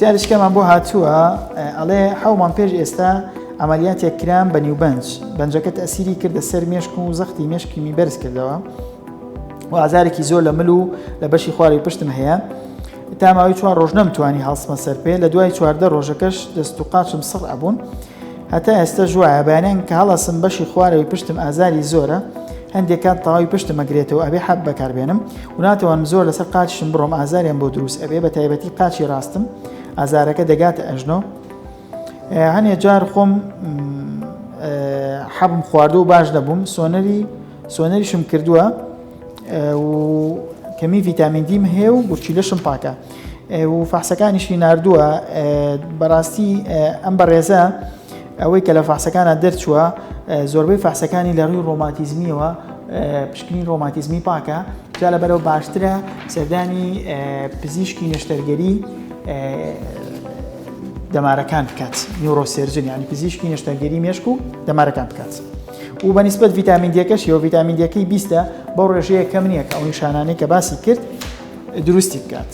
پرسیارشکەمان بۆ هاتووە ئەڵێ حەومان پێش ئێستا عملیاتێک کران بە نیوبەنج بەنجەکە تەسیری کردە سەر مێشک و زەختی مێشکی بەرز کردەوە و ئازارێکی زۆر لە مل و لە بەشی خواری پشتم هەیە تا ماوەی 4 ڕۆژ نەمتوانی هەڵسمە سەر پێ لە دوای 14 ڕۆژەکەش دەست و قاچم سڕ ئەبوون هەتا ئێستا ژوایە بەیانیان کە هەڵەسم بەشی خوارەوەی پشتم ئازاری زۆرە هەندێک کات تەواوی پشتم ئەگرێتەوە ئەبێ حەب بەکاربێنم و ناتوانم زۆر لەسەر قاچشم بڕۆم ئازاریان بۆ دروست ئەبێ بە تایبەتی قاچی ڕاستم ئازارەکە دەگاتە ئەژنۆ هەنێ جار خۆم حەبم خواردو و باش دەبووم سۆنەریشم کردووە و کەمی ڤیتامین دیم هەیە و بورچیلەشم پاکە و فەحسەکانیشی ناردووە بەڕاستی ئەم بەڕێزە ئەوەی کە لە فەحسەکانە دەرچووە زۆربەی فەحسەکانی لە ڕووی ڕۆماتیزمیەوە پشکنی ڕۆماتیزمی پاکە جا لەبەرەوە باشترە سەردانی پزیشکی نەشتەرگەری دەمارەکان بکات نیورۆسێرجن یعنی پزیشکی نەشتەرگەری مێشک و دەمارەکان بکات و بەنسبەت ڤیتامین دیەکەش و ڤیتامین دیەکەی 20 بەو ڕێژەیە کەم نییە کە ئەو نیشانانەی کە باسی کرد دروستی بکات.